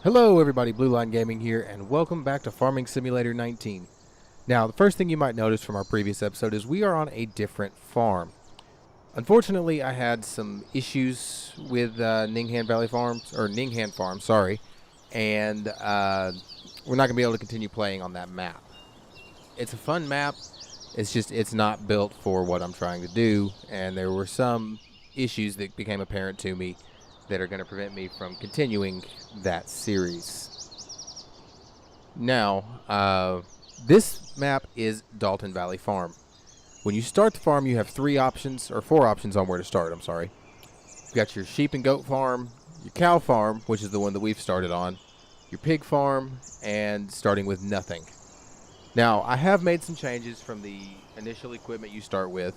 Hello everybody, Blue Line Gaming here, and welcome back to Farming Simulator 19. Now, the first thing you might notice from our previous episode is we are on a different farm. Unfortunately, I had some issues with Ninghan Valley Farms, or Ninghan Farm, sorry, and we're not going to be able to continue playing on that map. It's a fun map, it's not built for what I'm trying to do, and there were some issues that became apparent to me that are going to prevent me from continuing that series. Now, this map is Dalton Valley Farm. When you start the farm, you have four options on where to start, I'm sorry. You've got your sheep and goat farm, your cow farm, which is the one that we've started on, your pig farm, and starting with nothing. Now, I have made some changes from the initial equipment you start with.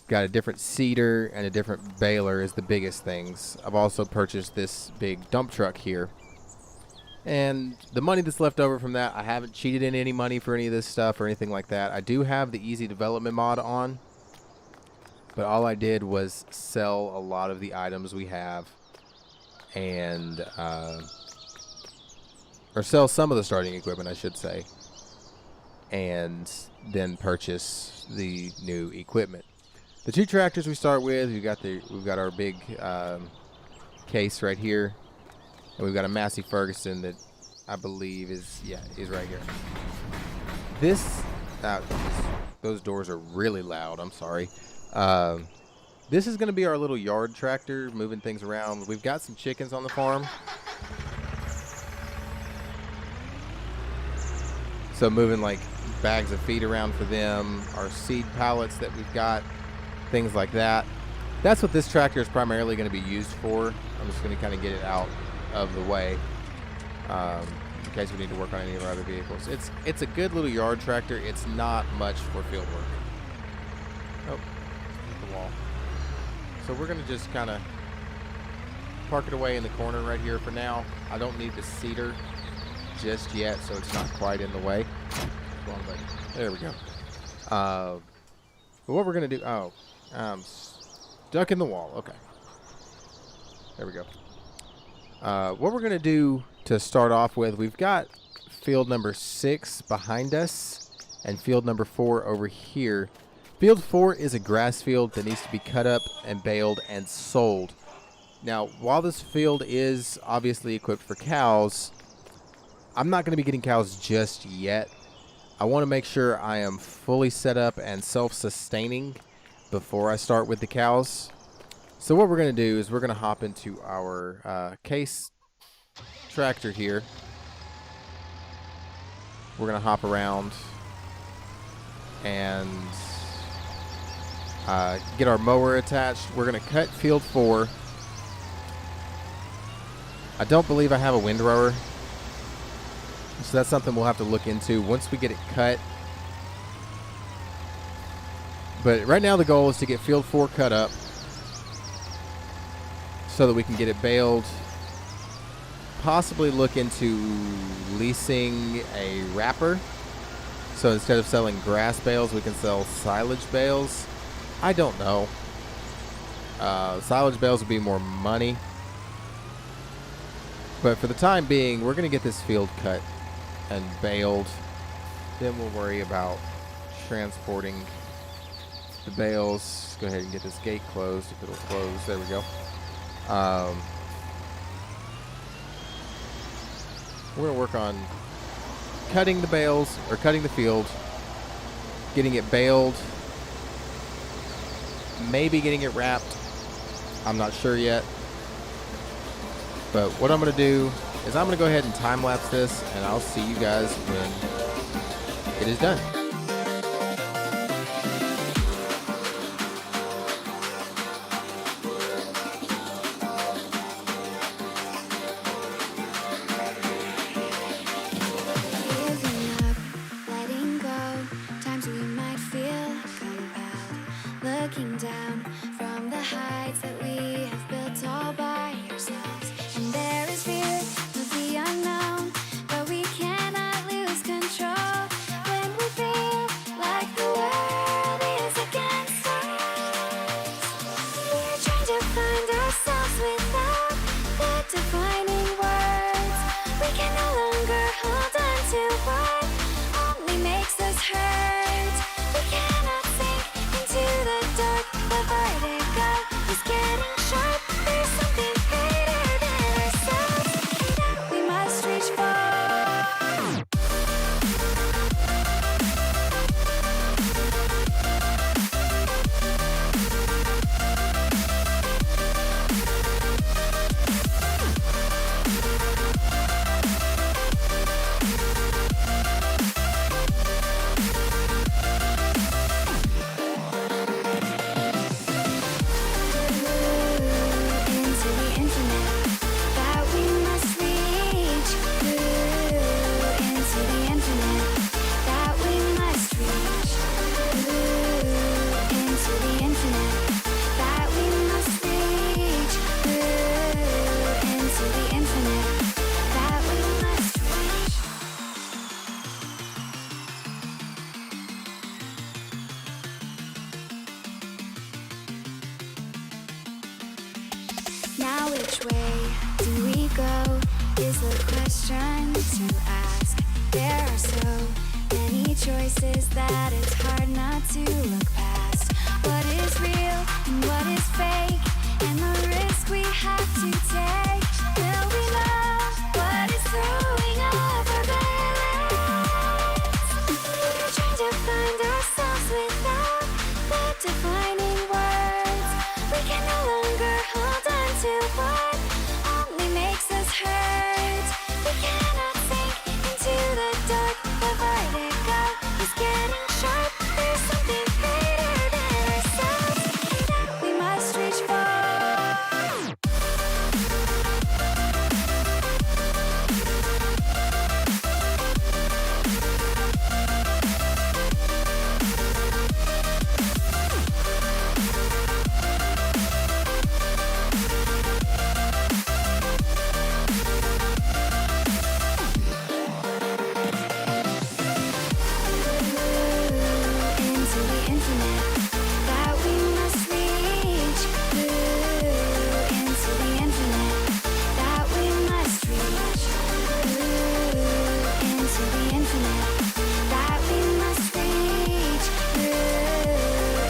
Got a different seeder and a different baler is the biggest things. I've also purchased this big dump truck here. And the money that's left over from that, I haven't cheated in any money for any of this stuff or anything like that. I do have the easy development mod on, but all I did was sell a lot of the items we have and or sell some of the starting equipment, I should say, and then purchase the new equipment. The two tractors we start with, we've got our big case right here, and we've got a Massey Ferguson that I believe is right here. Those doors are really loud. I'm sorry. This is going to be our little yard tractor, moving things around. We've got some chickens on the farm, so moving like bags of feed around for them, our seed pallets that we've got. Things like that. That's what this tractor is primarily going to be used for. I'm just going to kind of get it out of the way in case we need to work on any of our other vehicles. It's a good little yard tractor. It's not much for field work. Oh, hit the wall. So we're going to just kind of park it away in the corner right here for now. I don't need the seeder just yet, so it's not quite in the way. Wrong button. There we go. But what we're going to do... Oh. I'm stuck in the wall. Okay. There we go. What we're going to do to start off with, we've got field number 6 behind us and field number 4 over here. Field 4 is a grass field that needs to be cut up and baled and sold. Now, while this field is obviously equipped for cows, I'm not going to be getting cows just yet. I want to make sure I am fully set up and self-sustaining before I start with the cows. So what we're going to do is we're going to hop into our case tractor here. We're going to hop around and get our mower attached. We're going to cut field 4. I don't believe I have a windrower, so that's something we'll have to look into once we get it cut. But right now the goal is to get field 4 cut up so that we can get it baled. Possibly look into leasing a wrapper. So instead of selling grass bales, we can sell silage bales. I don't know. Silage bales would be more money. But for the time being, we're going to get this field cut and baled. Then we'll worry about transporting the bales. Go ahead and get this gate closed if it'll close. There we go. We're going to work on cutting the bales, or cutting the field, getting it baled, maybe getting it wrapped. I'm not sure yet. But what I'm going to do is I'm going to go ahead and time lapse this, and I'll see you guys when it is done. Looking down from the heights that we have built all by ourselves, and there is fear of the unknown, but we cannot lose control when we feel like the world is against us. We're trying to find ourselves without the divine Now which way do we go is the question to ask. There are so many choices that it's hard not to look past. What is real and what is fake, and the risk we have to take. Will we know what is throwing off our balance? We're trying to find ourselves without the defining words. We can no longer hold on to what only makes us hurt. We cannot sink into the dark. The vertigo is getting sharp. There's something greater than ourselves that we must reach for. Into the infinite that we must reach. Into the infinite that we must reach. Into the infinite that we must reach.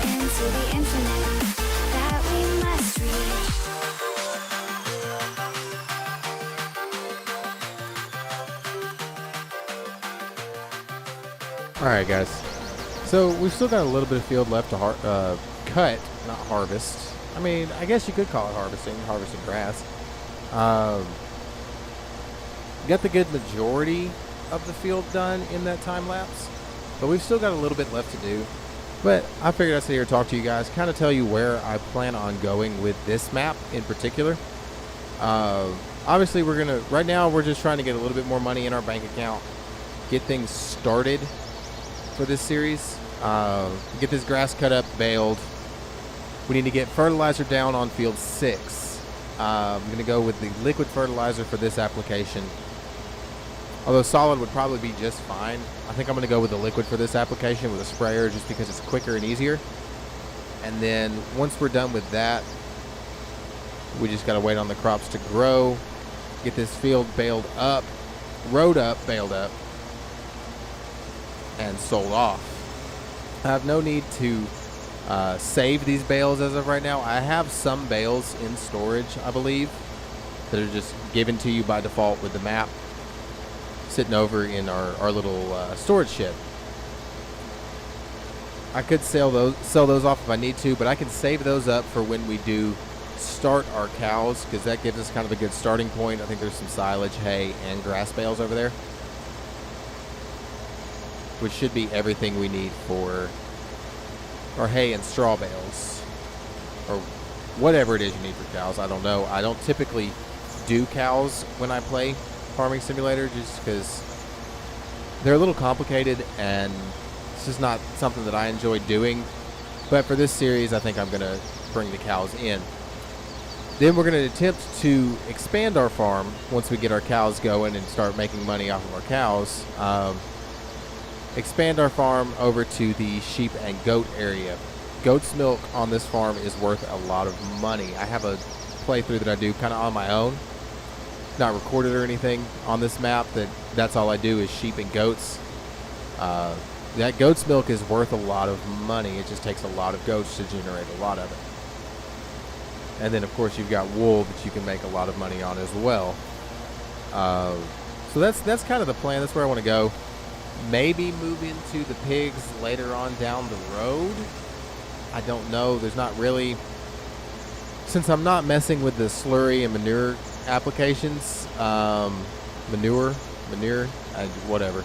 Into the infinite that we must reach. All right, guys. So we've still got a little bit of field left to cut, not harvest. I mean, I guess you could call it harvesting grass. Got the good majority of the field done in that time lapse, but we've still got a little bit left to do. But I figured I'd sit here and talk to you guys, kind of tell you where I plan on going with this map in particular. Obviously, right now we're just trying to get a little bit more money in our bank account, get things started for this series. Get this grass cut up, baled. We need to get fertilizer down on field 6. I'm going to go with the liquid fertilizer for this application. Although solid would probably be just fine. I think I'm going to go with the liquid for this application with a sprayer just because it's quicker and easier. And then once we're done with that, we just got to wait on the crops to grow, get this field baled up, rowed up, baled up, and sold off. I have no need to save these bales as of right now. I have some bales in storage, I believe, that are just given to you by default with the map, sitting over in our little storage shed. I could sell those off if I need to, but I can save those up for when we do start our cows, because that gives us kind of a good starting point. I think there's some silage, hay, and grass bales over there, which should be everything we need for our hay and straw bales, or whatever it is you need for cows. I don't know. I don't typically do cows when I play Farming Simulator, just because they're a little complicated and it's just not something that I enjoy doing. But for this series, I think I'm going to bring the cows in. Then we're going to attempt to expand our farm once we get our cows going and start making money off of our cows. Expand our farm over to the sheep and goat area. Goat's milk on this farm is worth a lot of money. I have a playthrough that I do kind of on my own, not recorded or anything on this map. That's all I do is sheep and goats. That goat's milk is worth a lot of money. It just takes a lot of goats to generate a lot of it. And then of course you've got wool that you can make a lot of money on as well. So that's kind of the plan. That's where I want to go. Maybe move into the pigs later on down the road. I don't know. There's not really, since I'm not messing with the slurry and manure applications, whatever.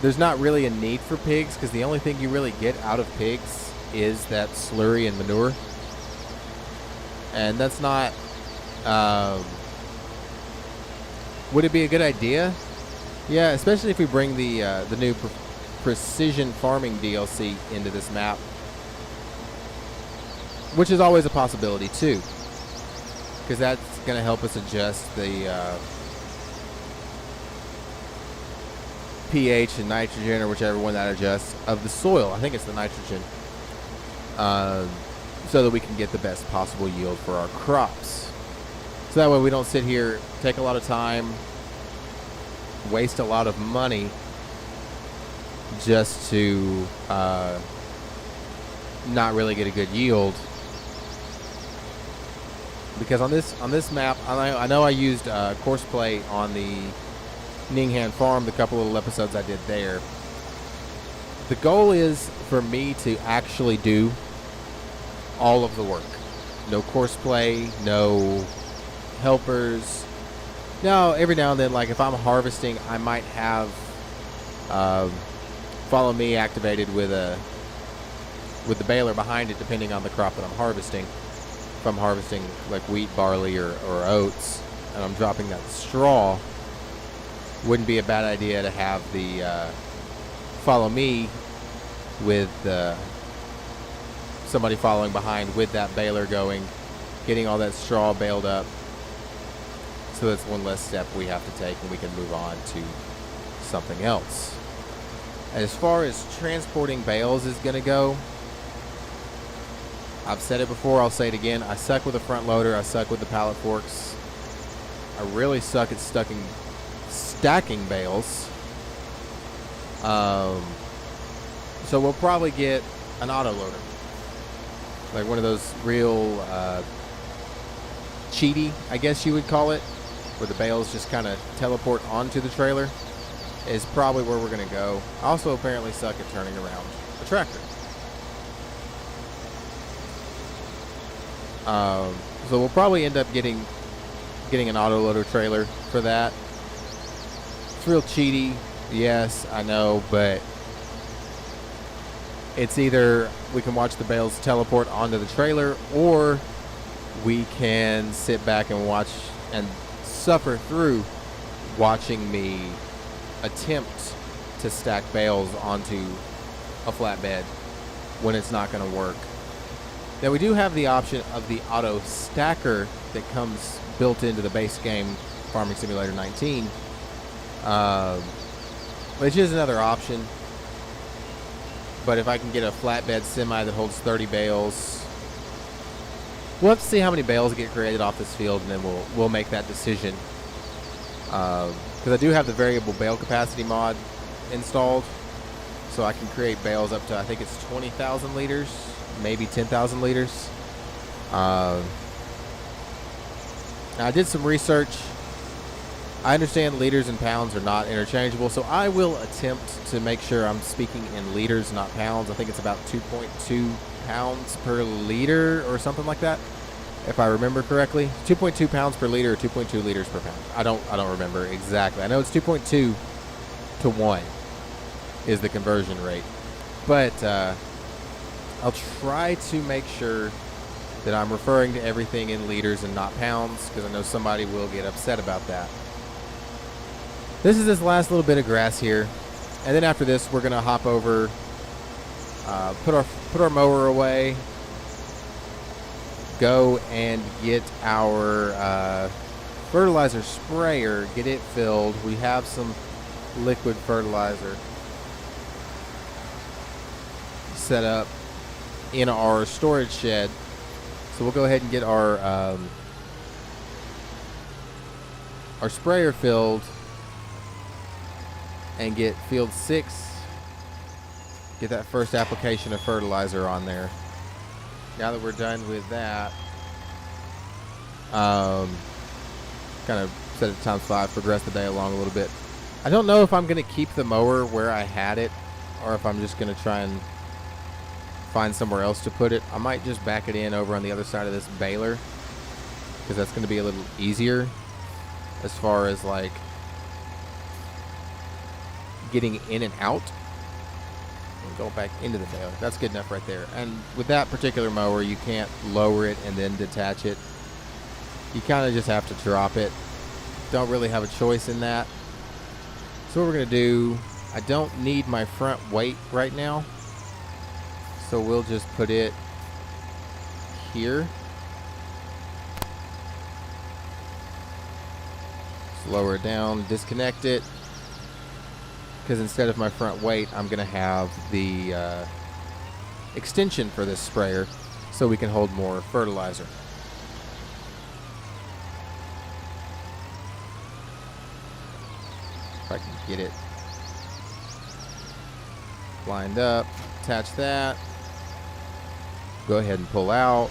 There's not really a need for pigs, because the only thing you really get out of pigs is that slurry and manure, and that's not. Would it be a good idea? Yeah, especially if we bring the new precision farming DLC into this map, which is always a possibility too, because that's going to help us adjust the pH and nitrogen, or whichever one that adjusts, of the soil. I think it's the nitrogen. so that we can get the best possible yield for our crops. So that way we don't sit here, take a lot of time, waste a lot of money just to not really get a good yield. Because on this map, I know I used course play on the Ninghan farm, the couple little episodes I did there. The goal is for me to actually do all of the work. No course play, no helpers. Now, every now and then, like if I'm harvesting, I might have follow me activated with the baler behind it, depending on the crop that I'm harvesting. If I'm harvesting like wheat, barley, or oats, and I'm dropping that straw, wouldn't be a bad idea to have the follow me with somebody following behind with that baler going, getting all that straw baled up. So that's one less step we have to take, and we can move on to something else. As far as transporting bales is going to go, I've said it before, I'll say it again. I suck with the front loader. I suck with the pallet forks. I really suck at stacking bales. So we'll probably get an auto loader, like one of those real cheaty, I guess you would call it, where the bales just kind of teleport onto the trailer, is probably where we're going to go. I also apparently suck at turning around a tractor. So we'll probably end up getting an auto loader trailer for that. It's real cheaty, yes, I know, but it's either we can watch the bales teleport onto the trailer, or we can sit back and watch and suffer through watching me attempt to stack bales onto a flatbed when it's not going to work. Now, we do have the option of the auto stacker that comes built into the base game, Farming Simulator 19, which is another option. But if I can get a flatbed semi that holds 30 bales, we'll have to see how many bales get created off this field, and then we'll make that decision. Because I do have the variable bale capacity mod installed, so I can create bales up to, I think it's 20,000 liters, maybe 10,000 liters. Now, I did some research. I understand liters and pounds are not interchangeable, so I will attempt to make sure I'm speaking in liters, not pounds. I think it's about 2.2 pounds per liter or something like that, if I remember correctly. 2.2 pounds per liter or 2.2 liters per pound. I don't remember exactly. I know it's 2.2 to 1 is the conversion rate. But I'll try to make sure that I'm referring to everything in liters and not pounds, because I know somebody will get upset about that. This is this last little bit of grass here, and then after this we're gonna hop over, put our mower away, go and get our fertilizer sprayer, get it filled. We have some liquid fertilizer set up in our storage shed, so we'll go ahead and get our sprayer filled and get field 6, get that first application of fertilizer on there. Now that we're done with that, kind of set it to times 5, progress the day along a little bit. I don't know if I'm going to keep the mower where I had it, or if I'm just going to try and find somewhere else to put it. I might just back it in over on the other side of this baler, because that's going to be a little easier as far as like getting in and out and go back into the baler. That's good enough right there. And with that particular mower, you can't lower it and then detach it. You kind of just have to drop it. Don't really have a choice in that. So what we're going to do, I don't need my front weight right now, so we'll just put it here. Just lower it down, disconnect it, because instead of my front weight, I'm going to have the extension for this sprayer. so we can hold more fertilizer. If I can get it lined up, attach that, go ahead and pull out.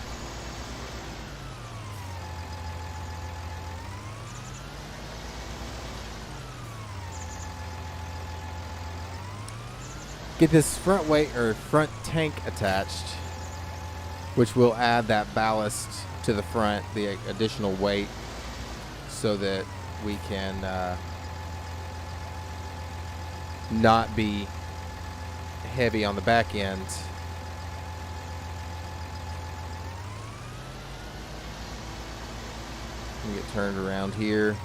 Get this front weight or front tank attached, which will add that ballast to the front, the additional weight, so that we can not be heavy on the back end. Let me get turned around here.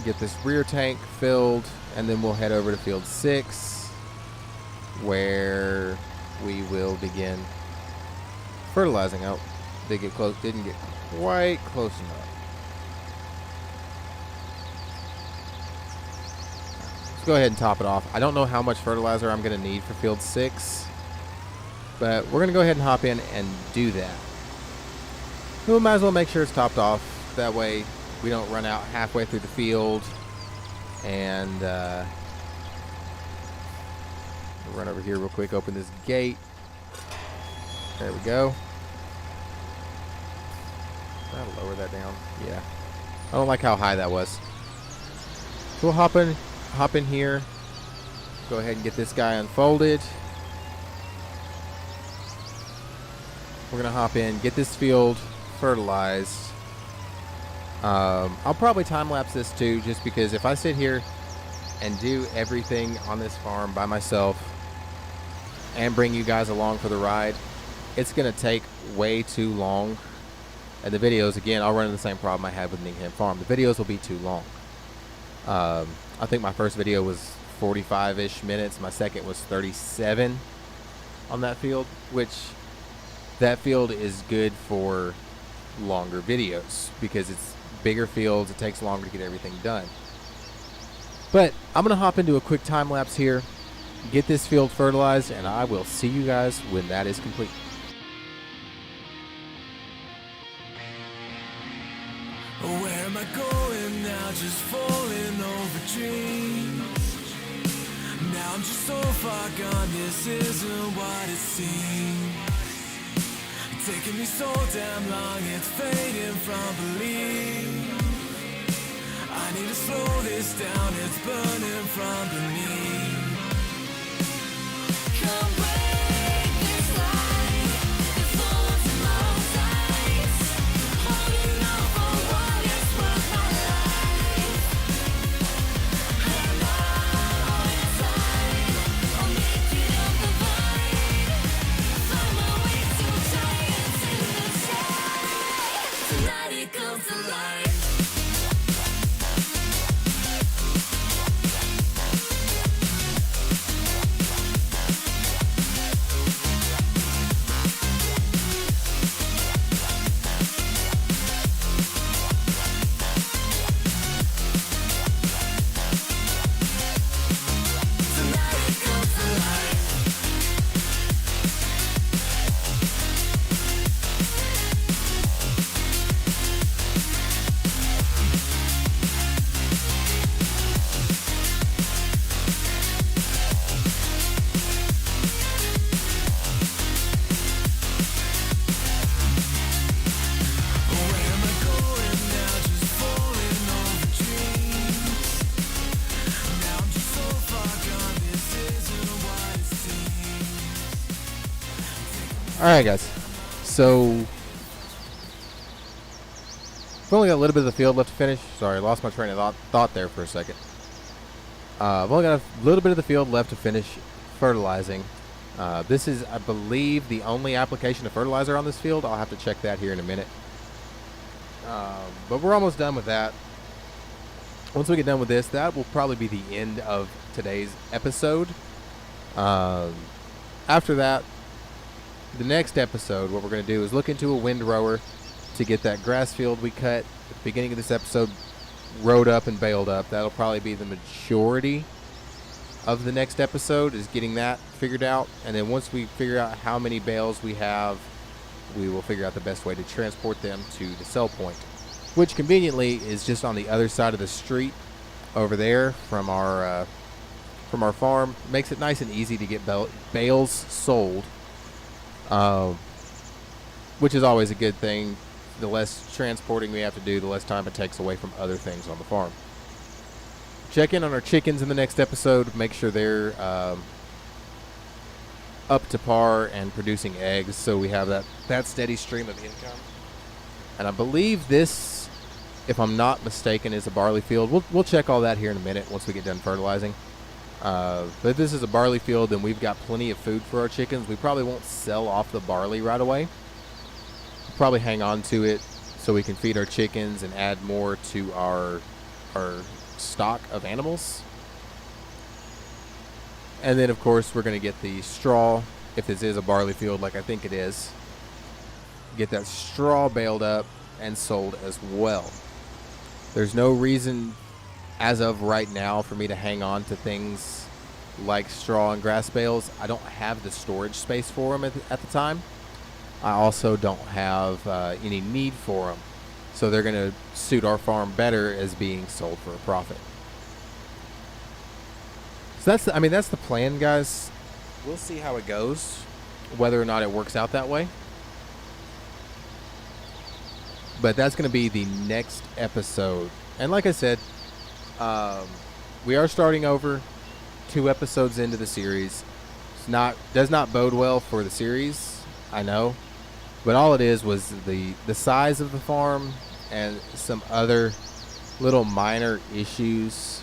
Get this rear tank filled, and then we'll head over to field 6, where we will begin fertilizing. Oh, didn't get quite close enough. Let's go ahead and top it off. I don't know how much fertilizer I'm going to need for field 6, but we're going to go ahead and hop in and do that. We might as well make sure it's topped off. That way we don't run out halfway through the field and we'll run over here real quick, open this gate. There we go. I'll lower that down. Yeah. I don't like how high that was. So we'll hop in here. Go ahead and get this guy unfolded. We're going to hop in, get this field fertilized. I'll probably time-lapse this too, just because if I sit here and do everything on this farm by myself and bring you guys along for the ride, it's going to take way too long. And the videos, again, I'll run into the same problem I had with Ningham Farm. The videos will be too long. I think my first video was 45-ish minutes. My second was 37 on that field, which that field is good for longer videos because it's bigger fields. It takes longer to get everything done. But I'm going to hop into a quick time lapse here, get this field fertilized, and I will see you guys when that is complete. Where am I going now? Just falling over dreams. Now I'm just so far gone, this isn't what it seems. Taking me so damn long, it's fading from belief. I need to slow this down, it's burning from beneath. Come break this line, it falls in my sights. Holding on for what is worth my life. I'm all inside, I'll make it up the vine. Find my way to giants in the sky. Tonight it comes to life. Alright guys, so I've only got a little bit of the field left to finish. Sorry, I lost my train of thought there for a second. I've only got a little bit of the field left to finish fertilizing. This is, I believe, the only application of fertilizer on this field. I'll have to check that here in a minute. But we're almost done with that. Once we get done with this, that will probably be the end of today's episode. After that, the next episode, what we're going to do is look into a windrower to get that grass field we cut at the beginning of this episode rowed up and baled up. That'll probably be the majority of the next episode, is getting that figured out. And then once we figure out how many bales we have, we will figure out the best way to transport them to the sell point, which conveniently is just on the other side of the street over there from our farm. Makes it nice and easy to get bales sold, which is always a good thing. The less transporting we have to do, the less time it takes away from other things on the farm. Check in on our chickens in the next episode. Make sure they're up to par and producing eggs, so we have that steady stream of income. And I believe this, if I'm not mistaken, is a barley field. We'll check all that here in a minute once we get done fertilizing. But if this is a barley field, then we've got plenty of food for our chickens. We probably won't sell off the barley right away. We'll probably hang on to it so we can feed our chickens and add more to our stock of animals. And then, of course, we're going to get the straw, if this is a barley field like I think it is. Get that straw baled up and sold as well. There's no reason as of right now for me to hang on to things like straw and grass bales. I don't have the storage space for them at the time. I also don't have any need for them. So they're going to suit our farm better as being sold for a profit. So that's the plan, guys. We'll see how it goes, whether or not it works out that way. But that's going to be the next episode. And like I said, we are starting over 2 episodes into the series. Does not bode well for the series, I know. But all it is was the size of the farm and some other little minor issues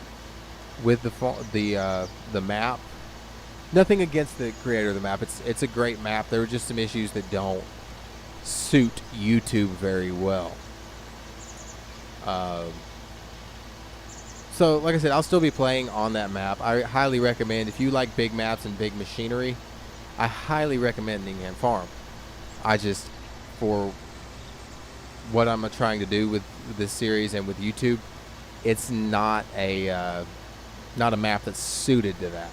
with the map. Nothing against the creator of the map. It's a great map. There were just some issues that don't suit YouTube very well. So like I said, I'll still be playing on that map. I highly recommend, if you like big maps and big machinery, I highly recommend Ningham Farm. For what I'm trying to do with this series and with YouTube, it's not a map that's suited to that.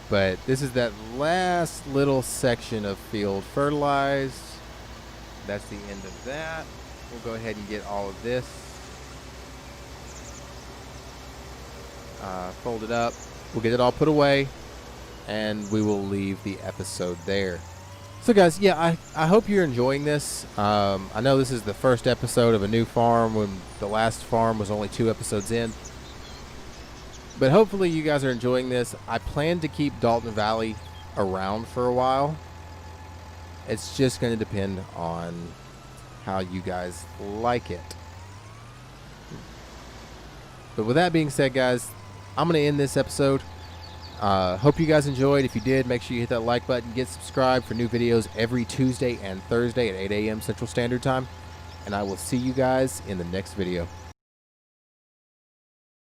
But this is that last little section of field fertilized. That's the end of that. We'll go ahead and get all of this folded up. We'll get it all put away, and we will leave the episode there. So guys, yeah, I hope you're enjoying this. I know this is the first episode of a new farm when the last farm was only 2 episodes in. But hopefully you guys are enjoying this. I plan to keep Dalton Valley around for a while. It's just going to depend on how you guys like it. But with that being said, guys, I'm going to end this episode. Hope you guys enjoyed. If you did, make sure you hit that like button. Get subscribed for new videos every Tuesday and Thursday at 8 a.m. Central Standard Time. And I will see you guys in the next video.